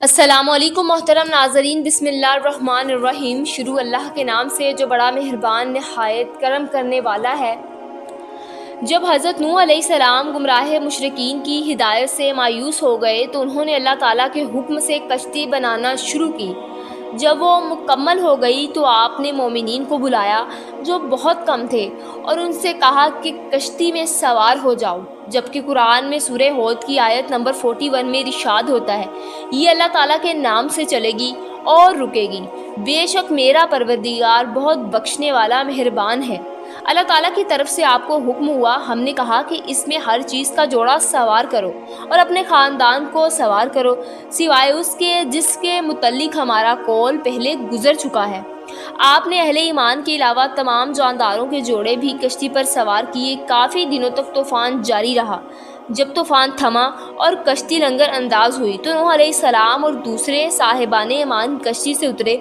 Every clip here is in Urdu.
السلام علیکم محترم ناظرین، بسم اللہ الرحمن الرحیم۔ شروع اللہ کے نام سے جو بڑا مہربان نہایت کرم کرنے والا ہے۔ جب حضرت نوح علیہ السلام گمراہ مشرکین کی ہدایت سے مایوس ہو گئے تو انہوں نے اللہ تعالیٰ کے حکم سے کشتی بنانا شروع کی۔ جب وہ مکمل ہو گئی تو آپ نے مومنین کو بلایا جو بہت کم تھے اور ان سے کہا کہ کشتی میں سوار ہو جاؤ، جبکہ قرآن میں سورہ ہود کی آیت نمبر 41 میں ارشاد ہوتا ہے، یہ اللہ تعالیٰ کے نام سے چلے گی اور رکے گی، بے شک میرا پروردگار بہت بخشنے والا مہربان ہے۔ اللہ تعالیٰ کی طرف سے آپ کو حکم ہوا، ہم نے کہا کہ اس میں ہر چیز کا جوڑا سوار کرو اور اپنے خاندان کو سوار کرو، سوائے اس کے جس کے متعلق ہمارا قول پہلے گزر چکا ہے۔ آپ نے اہل ایمان کے علاوہ تمام جانداروں کے جوڑے بھی کشتی پر سوار کیے۔ کافی دنوں تک طوفان جاری رہا۔ جب طوفان تھما اور کشتی لنگر انداز ہوئی تو نوح علیہ السلام اور دوسرے صاحبان ایمان کشتی سے اترے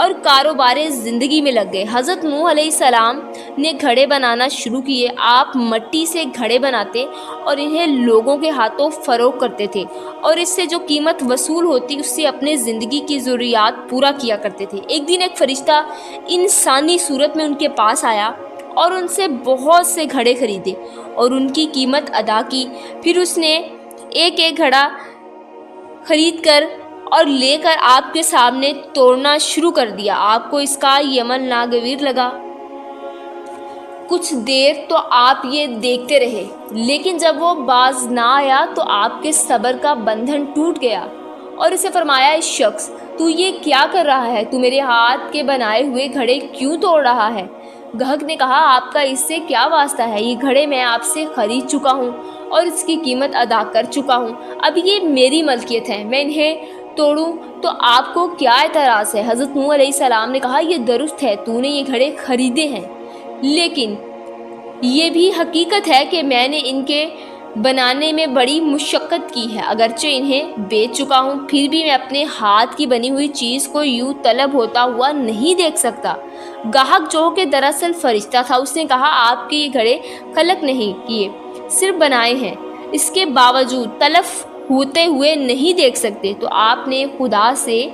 اور کاروبار زندگی میں لگ گئے۔ حضرت نوح علیہ السلام نے گھڑے بنانا شروع کیے۔ آپ مٹی سے گھڑے بناتے اور انہیں لوگوں کے ہاتھوں فروخت کرتے تھے اور اس سے جو قیمت وصول ہوتی اس سے اپنے زندگی کی ضروریات پورا کیا کرتے تھے۔ ایک دن ایک فرشتہ انسانی صورت میں ان کے پاس آیا اور ان سے بہت سے گھڑے خریدے اور ان کی قیمت ادا کی۔ پھر اس نے ایک ایک گھڑا خرید کر اور لے کر آپ کے سامنے توڑنا شروع کر دیا۔ آپ کو اس کا یہ عمل ناگوار لگا۔ کچھ دیر تو آپ یہ دیکھتے رہے، لیکن جب وہ باز نہ آیا تو آپ کے صبر کا بندھن ٹوٹ گیا اور اسے فرمایا، اے شخص، تو یہ کیا کر رہا ہے؟ تو میرے ہاتھ کے بنائے ہوئے گھڑے کیوں توڑ رہا ہے؟ گاہک نے کہا، آپ کا اس سے کیا واسطہ ہے؟ یہ گھڑے میں آپ سے خرید چکا ہوں اور اس کی قیمت ادا کر چکا ہوں۔ اب یہ میری ملکیت ہے، میں انہیں توڑوں تو آپ کو کیا اعتراض ہے؟ حضرت نوح علیہ السلام نے کہا، یہ درست ہے، تو نے یہ گھڑے خریدے ہیں، لیکن یہ بھی حقیقت ہے کہ میں نے ان کے بنانے میں بڑی مشقت کی ہے۔ اگرچہ انہیں بیچ چکا ہوں، پھر بھی میں اپنے ہاتھ کی بنی ہوئی چیز کو یوں طلب ہوتا ہوا نہیں دیکھ سکتا۔ گاہک جو کہ دراصل فرشتہ تھا، اس نے کہا، آپ کے یہ گھڑے خلق نہیں کیے، صرف بنائے ہیں، اس کے باوجود تلف ہوتے ہوئے نہیں دیکھ سکتے، تو آپ نے خدا سے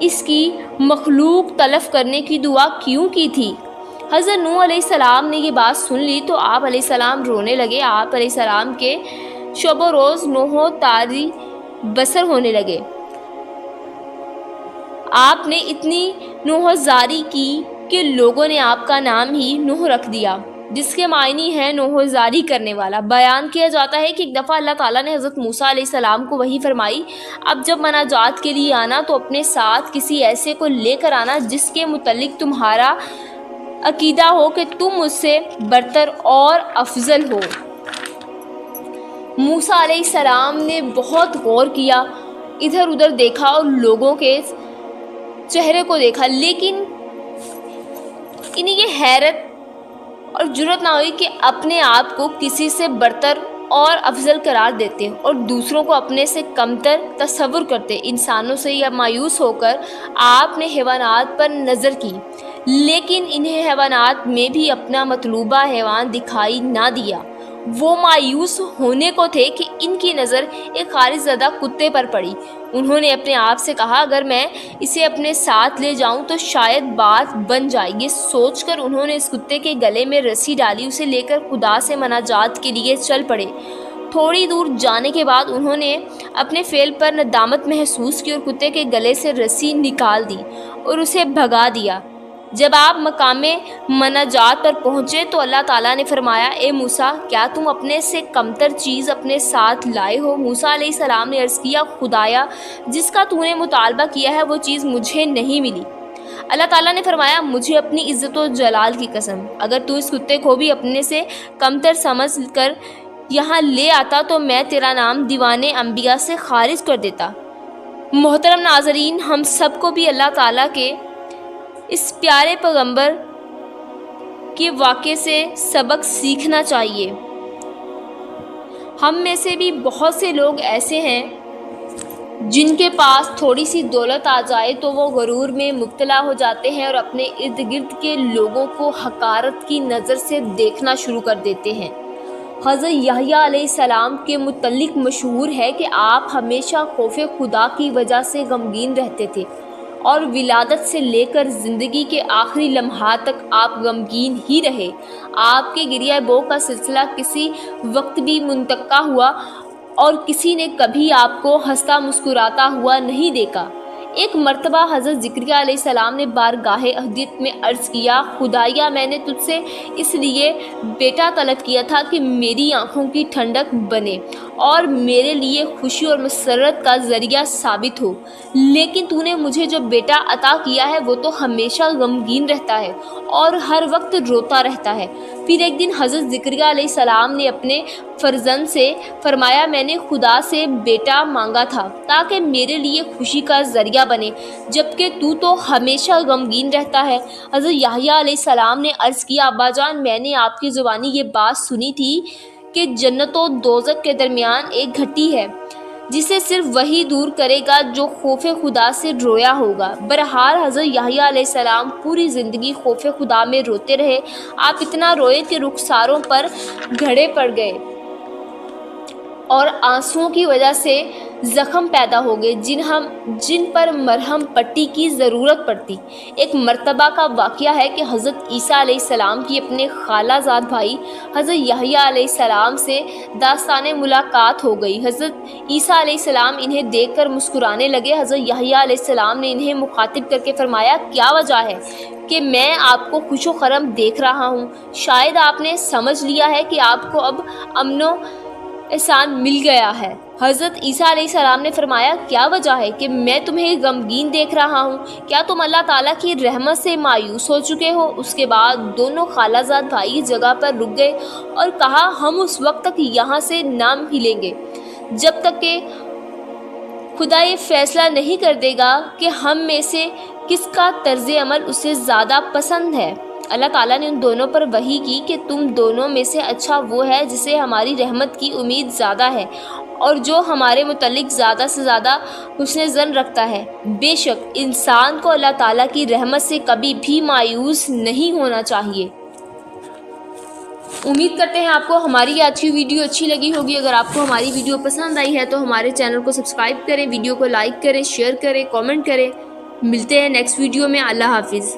اس کی مخلوق تلف کرنے کی دعا کیوں کی تھی؟ حضرت نوح علیہ السلام نے یہ بات سن لی تو آپ علیہ السلام رونے لگے۔ آپ علیہ السلام کے شب و روز نوح و طاری بسر ہونے لگے۔ آپ نے اتنی نوح زاری کی کہ لوگوں نے آپ کا نام ہی نوح رکھ دیا، جس کے معنی ہے نوح زاری کرنے والا۔ بیان کیا جاتا ہے کہ ایک دفعہ اللہ تعالیٰ نے حضرت موسیٰ علیہ السلام کو وحی فرمائی، اب جب مناجات کے لیے آنا تو اپنے ساتھ کسی ایسے کو لے کر آنا جس کے متعلق تمہارا عقیدہ ہو کہ تم مجھ سے برتر اور افضل ہو۔ موسیٰ علیہ السلام نے بہت غور کیا، ادھر ادھر دیکھا اور لوگوں کے چہرے کو دیکھا، لیکن انہیں یہ حیرت اور جرأت نہ ہوئی کہ اپنے آپ کو کسی سے برتر اور افضل قرار دیتے اور دوسروں کو اپنے سے کمتر تصور کرتے۔ انسانوں سے یا مایوس ہو کر آپ نے حیوانات پر نظر کی، لیکن انہیں حیوانات میں بھی اپنا مطلوبہ حیوان دکھائی نہ دیا۔ وہ مایوس ہونے کو تھے کہ ان کی نظر ایک خارج زدہ کتے پر پڑی۔ انہوں نے اپنے آپ سے کہا، اگر میں اسے اپنے ساتھ لے جاؤں تو شاید بات بن جائے۔ یہ سوچ کر انہوں نے اس کتے کے گلے میں رسی ڈالی، اسے لے کر خدا سے مناجات کے لیے چل پڑے۔ تھوڑی دور جانے کے بعد انہوں نے اپنے فعل پر ندامت محسوس کی اور کتے کے گلے سے رسی نکال دی اور اسے بھگا دیا۔ جب آپ مقام مناجات پر پہنچے تو اللہ تعالیٰ نے فرمایا، اے موسیٰ، کیا تم اپنے سے کمتر چیز اپنے ساتھ لائے ہو؟ موسیٰ علیہ السلام نے عرض کیا، خدایا، جس کا تو نے مطالبہ کیا ہے وہ چیز مجھے نہیں ملی۔ اللہ تعالیٰ نے فرمایا، مجھے اپنی عزت و جلال کی قسم، اگر تو اس کتے کو بھی اپنے سے کمتر سمجھ کر یہاں لے آتا تو میں تیرا نام دیوان انبیاء سے خارج کر دیتا۔ محترم ناظرین، ہم سب کو بھی اللہ تعالیٰ کے اس پیارے پیغمبر کے واقعے سے سبق سیکھنا چاہیے۔ ہم میں سے بھی بہت سے لوگ ایسے ہیں جن کے پاس تھوڑی سی دولت آ جائے تو وہ غرور میں مبتلا ہو جاتے ہیں اور اپنے ارد گرد کے لوگوں کو حقارت کی نظر سے دیکھنا شروع کر دیتے ہیں۔ حضرت یحییٰ علیہ السلام کے متعلق مشہور ہے کہ آپ ہمیشہ خوف خدا کی وجہ سے غمگین رہتے تھے، اور ولادت سے لے کر زندگی کے آخری لمحات تک آپ غمگین ہی رہے۔ آپ کے گریہ بو کا سلسلہ کسی وقت بھی منقطع ہوا اور کسی نے کبھی آپ کو ہنستا مسکراتا ہوا نہیں دیکھا۔ ایک مرتبہ حضرت زکریا علیہ السلام نے بارگاہ احدیت میں عرض کیا، خدایا میں نے تجھ سے اس لیے بیٹا طلب کیا تھا کہ میری آنکھوں کی ٹھنڈک بنے اور میرے لیے خوشی اور مسرت کا ذریعہ ثابت ہو، لیکن تو نے مجھے جو بیٹا عطا کیا ہے وہ تو ہمیشہ غمگین رہتا ہے اور ہر وقت روتا رہتا ہے۔ پھر ایک دن حضرت زکریا علیہ السلام نے اپنے فرزند سے فرمایا، میں نے خدا سے بیٹا مانگا تھا تاکہ میرے لیے خوشی کا ذریعہ بنے، جبکہ تو ہمیشہ غمگین رہتا ہے۔ حضرت یحییٰ علیہ السلام نے عرض کیا، ابا جان میں نے آپ کی زبانی یہ بات سنی تھی کہ جنت و دوزخ کے درمیان ایک گھٹی ہے جسے صرف وہی دور کرے گا جو خوف خدا سے رویا ہوگا۔ بہرحال حضرت یحییٰ علیہ السلام پوری زندگی خوف خدا میں روتے رہے۔ آپ اتنا روئے کہ رخساروں پر گھڑے پڑ گئے اور آنسوؤں کی وجہ سے زخم پیدا ہو گئے جن پر مرہم پٹی کی ضرورت پڑتی۔ ایک مرتبہ کا واقعہ ہے کہ حضرت عیسیٰ علیہ السلام کی اپنے خالہ زاد بھائی حضرت یحییٰ علیہ السلام سے داستان ملاقات ہو گئی۔ حضرت عیسیٰ علیہ السلام انہیں دیکھ کر مسکرانے لگے۔ حضرت یحییٰ علیہ السلام نے انہیں مخاطب کر کے فرمایا، کیا وجہ ہے کہ میں آپ کو خوش و خرم دیکھ رہا ہوں؟ شاید آپ نے سمجھ لیا ہے کہ آپ کو اب امن و احسان مل گیا ہے۔ حضرت عیسیٰ علیہ السلام نے فرمایا، کیا وجہ ہے کہ میں تمہیں غمگین دیکھ رہا ہوں؟ کیا تم اللہ تعالیٰ کی رحمت سے مایوس ہو چکے ہو؟ اس کے بعد دونوں خالہ زاد بھائی جگہ پر رک گئے اور کہا، ہم اس وقت تک یہاں سے نہ ہلیں گے جب تک کہ خدا یہ فیصلہ نہیں کر دے گا کہ ہم میں سے کس کا طرز عمل اسے زیادہ پسند ہے۔ اللہ تعالیٰ نے ان دونوں پر وحی کی کہ تم دونوں میں سے اچھا وہ ہے جسے ہماری رحمت کی امید زیادہ ہے اور جو ہمارے متعلق زیادہ سے زیادہ حسن ظن رکھتا ہے۔ بے شک انسان کو اللہ تعالیٰ کی رحمت سے کبھی بھی مایوس نہیں ہونا چاہیے۔ امید کرتے ہیں آپ کو ہماری آج کی ویڈیو اچھی لگی ہوگی۔ اگر آپ کو ہماری ویڈیو پسند آئی ہے تو ہمارے چینل کو سبسکرائب کریں، ویڈیو کو لائک کریں، شیئر کریں، کامنٹ کریں۔ ملتے ہیں نیکسٹ ویڈیو میں۔ اللہ حافظ۔